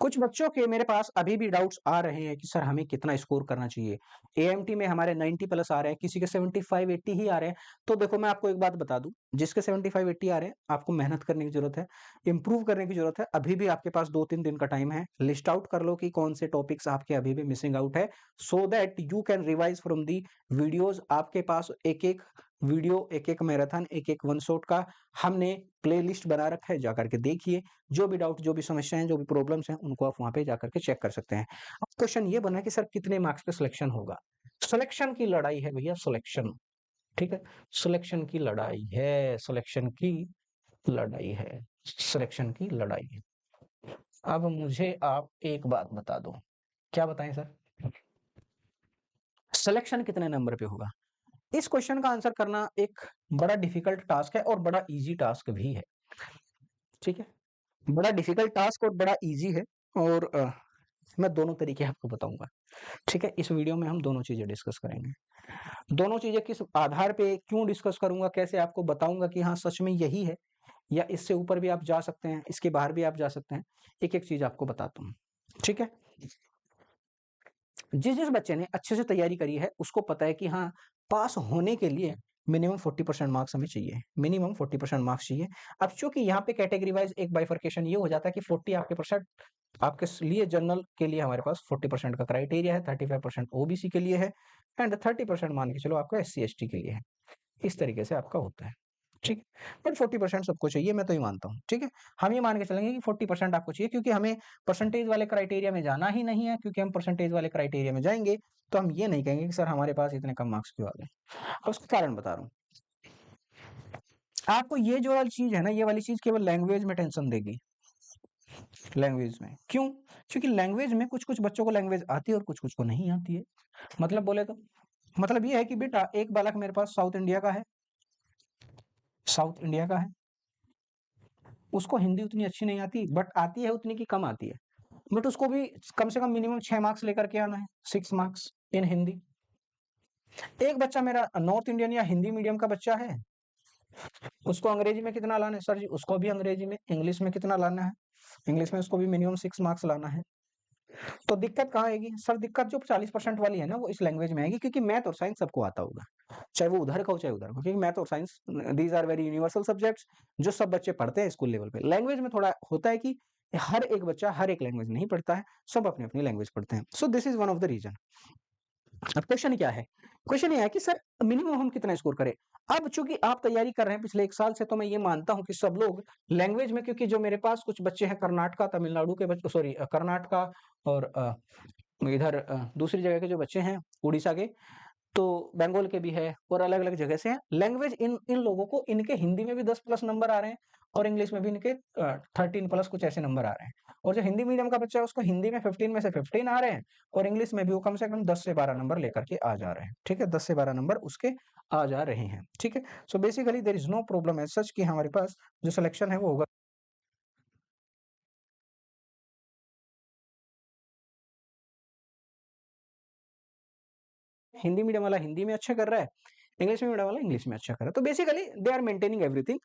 कुछ बच्चों के मेरे पास अभी भी डाउट्स आ रहे हैं कि सर हमें कितना स्कोर करना चाहिए। एएमटी में हमारे 90 प्लस आ रहे हैं, किसी के 75-80 ही आ रहे हैं। तो देखो मैं आपको एक बात बता दूं, जिसके 75-80 आ रहे हैं आपको मेहनत करने की जरूरत है, इंप्रूव करने की जरूरत है। अभी भी आपके पास 2-3 दिन का टाइम है। लिस्ट आउट कर लो कि कौन से टॉपिक्स आपके अभी भी मिसिंग आउट है, so that you can revise from the videos. आपके पास एक एक वीडियो, एक एक मैराथन, एक एक वन शॉट का हमने प्लेलिस्ट बना रखा है, जाकर के देखिए। जो भी डाउट, जो भी समस्याएं, जो भी प्रॉब्लम्स हैं, उनको आप वहां पे जाकर के चेक कर सकते हैं। अब क्वेश्चन ये बना है कि सर कितने मार्क्स पे सिलेक्शन होगा। सिलेक्शन की लड़ाई है भैया, सिलेक्शन। ठीक है, सिलेक्शन की लड़ाई है, सिलेक्शन की लड़ाई है, सिलेक्शन की लड़ाई है। अब मुझे आप एक बात बता दो, क्या बताएं सर, सिलेक्शन कितने नंबर पे होगा। इस क्वेश्चन का आंसर करना एक बड़ा डिफिकल्ट टास्क है और बड़ा इजी टास्क भी है। ठीक है, बड़ा डिफिकल्ट टास्क और बड़ा इजी है। और मैं दोनों तरीके आपको बताऊंगा। ठीक है, इस वीडियो में हम दोनों चीजें डिस्कस करेंगे। दोनों चीजें किस आधार पे क्यों डिस्कस करूंगा, कैसे आपको बताऊंगा कि हाँ सच में यही है, या इससे ऊपर भी आप जा सकते हैं, इसके बाहर भी आप जा सकते हैं। एक एक चीज आपको बताता हूँ। ठीक है, जिस जिस बच्चे ने अच्छे से तैयारी करी है उसको पता है कि हाँ पास होने के लिए मिनिमम 40% मार्क्स हमें चाहिए, मिनिमम 40% मार्क्स चाहिए। अब चूंकि यहाँ पे कैटेगरी वाइज एक बाइफर्केशन ये हो जाता है कि 40 आपके परसेंट आपके लिए जनरल के लिए हमारे पास 40% का क्राइटेरिया है, 35% ओबीसी के लिए है, एंड 30% मान के चलो आपका SC ST के लिए है। इस तरीके से आपका होता है। ठीक है, बट 40% सबको चाहिए, मैं तो ये मानता हूँ। ठीक है, हम ये मान के चलेंगे कि 40% आपको चाहिए, क्योंकि हमें परसेंटेज वाले क्राइटेरिया में जाना ही नहीं है। क्योंकि हम परसेंटेज वाले क्राइटेरिया में जाएंगे तो हम ये नहीं कहेंगे कि सर हमारे पास इतने कम मार्क्स क्यों आ गए। अब उसका कारण बता रहा हूँ आपको। ये जो वाली चीज है ना, ये वाली चीज केवल लैंग्वेज में टेंशन देगी। लैंग्वेज में क्यों? क्योंकि लैंग्वेज में कुछ कुछ बच्चों को लैंग्वेज आती है और कुछ कुछ को नहीं आती है। मतलब बोले तो मतलब ये है कि बेटा एक बालक मेरे पास साउथ इंडिया का है, साउथ इंडिया का है, उसको हिंदी उतनी अच्छी नहीं आती, बट आती है उतनी की कम आती है। बट उसको भी कम से कम मिनिमम 6 मार्क्स लेकर के आना है, 6 मार्क्स इन हिंदी। एक बच्चा मेरा नॉर्थ इंडियन या हिंदी मीडियम का बच्चा है, उसको अंग्रेजी में कितना लाना है सर जी, उसको भी अंग्रेजी में, इंग्लिश में कितना लाना है, इंग्लिश में उसको भी मिनिमम 6 मार्क्स लाना है। तो दिक्कत कहाँ आएगी सर? दिक्कत जो 40% वाली है ना, वो इस लैंग्वेज में आएगी, क्योंकि मैथ और साइंस सबको आता होगा, चाहे वो उधर का हो चाहे उधर का, क्योंकि मैथ और science these are very universal subjects जो सब बच्चे पढ़ते हैं स्कूल लेवल पे। लैंग्वेज में थोड़ा होता है कि हर एक बच्चा हर एक लैंग्वेज नहीं पढ़ता है, सब अपनी अपनी लैंग्वेज पढ़ते हैं। So this is one of the reason. अब क्वेश्चन क्या है? क्वेश्चन ये है कि सर मिनिमम हम कितना स्कोर करें। अब चूंकि आप तैयारी कर रहे हैं पिछले 1 साल से, तो मैं ये मानता हूं कि सब लोग लैंग्वेज में, क्योंकि जो मेरे पास कुछ बच्चे हैं कर्नाटका तमिलनाडु के बच्चे, सॉरी कर्नाटका और इधर दूसरी जगह के जो बच्चे हैं, उड़ीसा के, तो बंगाल के भी है और अलग अलग जगह से हैं। लैंग्वेज इन इन लोगों को इनके हिंदी में भी 10 प्लस नंबर आ रहे हैं और इंग्लिश में भी इनके 13 प्लस कुछ ऐसे नंबर आ रहे हैं। और जो हिंदी मीडियम का बच्चा है उसको हिंदी में 15 में से 15 आ रहे हैं और इंग्लिश में भी वो कम से कम 10 से 12 नंबर लेकर के आ जा रहे हैं। ठीक है, 10 से 12 नंबर उसके आ जा रहे हैं। ठीक है, so basically there is no problem as such कि हमारे पास जो सिलेक्शन है वो होगा। हिंदी मीडियम वाला हिंदी में अच्छा कर रहा है, इंग्लिश मीडियम वाला इंग्लिश में अच्छा कर रहा है, तो basically they are maintaining everything.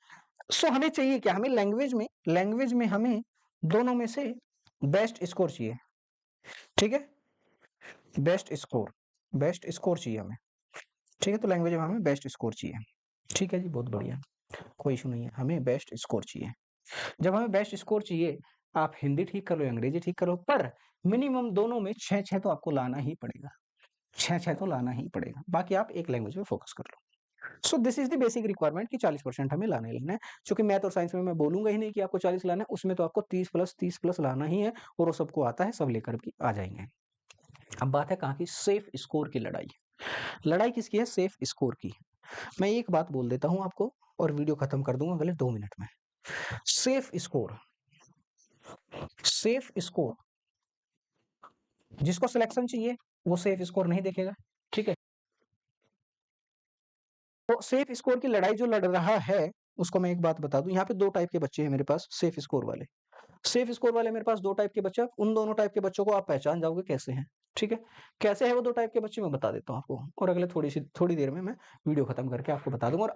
So हमें चाहिए क्या? हमें लैंग्वेज में हमें दोनों में से बेस्ट स्कोर चाहिए। ठीक है, बेस्ट स्कोर, बेस्ट स्कोर चाहिए हमें। ठीक है, तो लैंग्वेज में हमें बेस्ट स्कोर चाहिए। ठीक है जी, बहुत बढ़िया, कोई इशू नहीं है, हमें बेस्ट स्कोर चाहिए। जब हमें बेस्ट स्कोर चाहिए, आप हिंदी ठीक कर लो, अंग्रेजी ठीक कर लो, पर मिनिमम दोनों में 6-6 तो आपको लाना ही पड़ेगा, 6-6 तो लाना ही पड़ेगा। बाकी आप एक लैंग्वेज में फोकस कर लो। So this is the basic requirement कि 40% हमें लाना ही लाना है। क्योंकि मैथ और साइंस में मैं बोलूंगा ही नहीं कि आपको 40 लाना है, उसमें तो आपको 30 प्लस लाना ही है, और वो सबको आता है, सब लेकर के आ जाएंगे। अब बात है कहाँ की? सेफ स्कोर की लड़ाई। लड़ाई किसकी है? सेफ स्कोर की। मैं एक बात बोल देता हूं आपको और वीडियो खत्म कर दूंगा अगले 2 मिनट में। सेफ स्कोर, सेफ स्कोर, जिसको सिलेक्शन चाहिए वो सेफ स्कोर नहीं देखेगा। ठीक है, तो सेफ स्कोर की लड़ाई जो लड़ रहा है उसको मैं एक बात बता दूं, यहाँ पे 2 टाइप के बच्चे हैं मेरे पास सेफ स्कोर वाले। सेफ स्कोर वाले मेरे पास 2 टाइप के बच्चे हैं, उन दोनों टाइप के बच्चों को आप पहचान जाओगे कैसे हैं। ठीक है, कैसे है वो 2 टाइप के बच्चे मैं बता देता हूँ आपको, और अगले थोड़ी देर में मैं वीडियो खत्म करके आपको बता दूंगा। और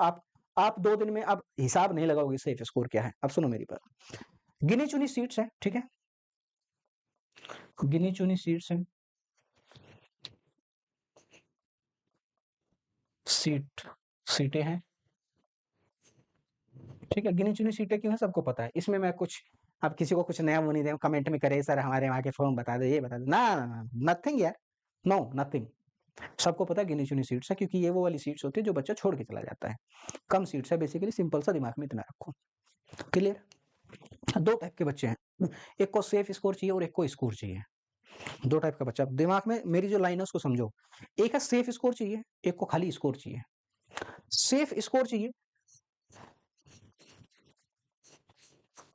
आप 2 दिन में आप हिसाब नहीं लगाओगे सेफ स्कोर क्या है। अब सुनो मेरी बात, गिनी चुनी सीट्स है, ठीक है, गिनी चुनी सीट्स हैं, सीटें हैं, ठीक है। गिनी चुनी सीटें क्यों है सबको पता है, इसमें मैं कुछ अब किसी को कुछ नया वो नहीं दे कमेंट में करे सर हमारे वहाँ के फॉर्म बता दो, ये बता दो, ना नथिंग यार, नो नथिंग। सबको पता है गिनी चुनी सीट्स है, क्योंकि ये वो वाली सीट्स होती है जो बच्चा छोड़ के चला जाता है। कम सीट्स है बेसिकली, सिंपल सा दिमाग में इतना रखो। क्लियर? दो टाइप के बच्चे हैं, एक को सेफ स्कोर चाहिए और एक को स्कोर चाहिए। दो टाइप का बच्चा, दिमाग में मेरी जो लाइन है उसको समझो। एक है सेफ स्कोर चाहिए, एक को खाली स्कोर चाहिए। सेफ स्कोर चाहिए,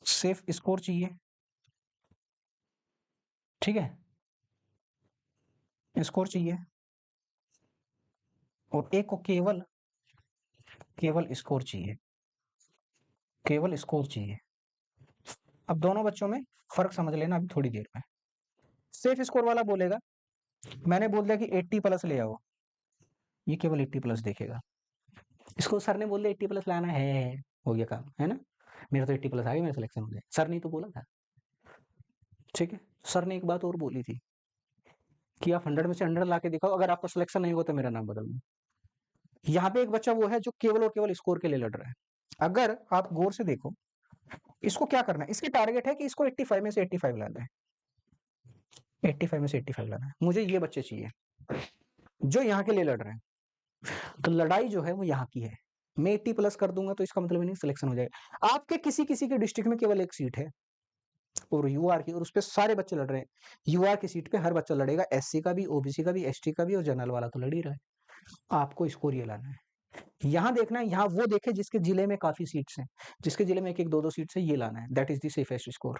सेफ स्कोर चाहिए, ठीक है, स्कोर चाहिए, और एक को केवल केवल स्कोर चाहिए, केवल स्कोर चाहिए। अब दोनों बच्चों में फर्क समझ लेना अभी थोड़ी देर में। सेफ स्कोर वाला बोलेगा, मैंने बोल दिया कि 80 प्लस ले आओ, ये केवल 80 प्लस देखेगा। इसको सर ने बोल दिया 80 प्लस लाना है, हो गया काम, है ना, मेरा तो 80 प्लस आ गया, मेरा सिलेक्शन हो गया। सर ने तो बोला था, ठीक है। सर ने एक बात और बोली थी कि आप 100 में से 100 ला के दिखाओ, अगर आपका सिलेक्शन नहीं होगा तो मेरा नाम बदल दो। यहाँ पे एक बच्चा वो है जो केवल और केवल स्कोर के लिए लड़ रहा है। अगर आप गौर से देखो, इसको क्या करना है, इसकी टारगेट है कि इसको 85 में से 85 लाना है, 85 में से 85 लाना है। मुझे ये बच्चे चाहिए जो यहाँ के लिए लड़ रहे हैं। तो लड़ाई जो है वो यहाँ की है। मैं 80 प्लस कर दूंगा तो इसका मतलब नहीं सिलेक्शन हो जाएगा। आपके किसी किसी के डिस्ट्रिक्ट में केवल एक सीट है और यूआर की, और उस पर सारे बच्चे लड़ रहे हैं। यूआर की सीट पे हर बच्चा लड़ेगा, एससी का भी, ओबीसी का भी, एसटी का भी, और जनरल वाला तो लड़ ही रहा है। आपको स्कोर ये लाना है। यहाँ देखना है, यहाँ वो देखे जिसके जिले में काफी सीट्स हैं, जिसके जिले में एक एक दो दो सीट्स है, ये लाना है। That is the safest score.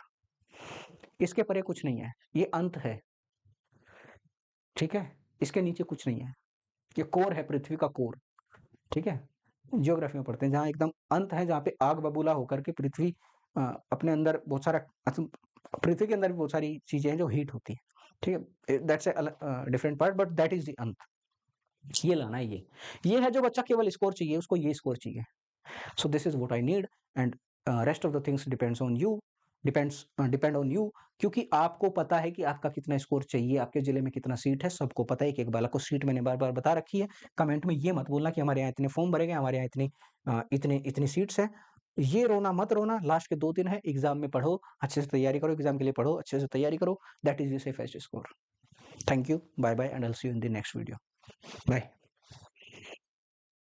इसके परे कुछ नहीं है, ये अंत है, ठीक है। इसके नीचे कुछ नहीं है, ये कोर है, पृथ्वी का कोर, ठीक है। ज्योग्राफी में पढ़ते हैं, जहाँ एकदम अंत है, जहाँ पे आग बबूला होकर के पृथ्वी अपने अंदर बहुत सारा, पृथ्वी के अंदर भी बहुत सारी चीजें हैं जो हीट होती है, ठीक है। That's a different part, but that is the अंत। ये लाना है, ये है जो बच्चा केवल स्कोर चाहिए, उसको ये स्कोर चाहिए। सो this is what I need, and rest of the things depends on you, depend on you. क्योंकि आपको पता है कि आपका कितना स्कोर चाहिए, आपके जिले में कितना सीट है, सबको पता है। एक बालक को सीट मैंने बार बार बता रखी है। कमेंट में ये मत बोलना कि हमारे यहाँ इतने फॉर्म भरे गए, हमारे यहाँ इतनी सीट्स है। ये रोना मत रोना, लास्ट के 2 दिन है, एग्जाम में पढ़ो, अच्छे से तैयारी करो, एग्जाम के लिए पढ़ो, अच्छे से तैयारी करो। That is the safest score. Thank you, bye bye, and I will see you in the next video. Bye.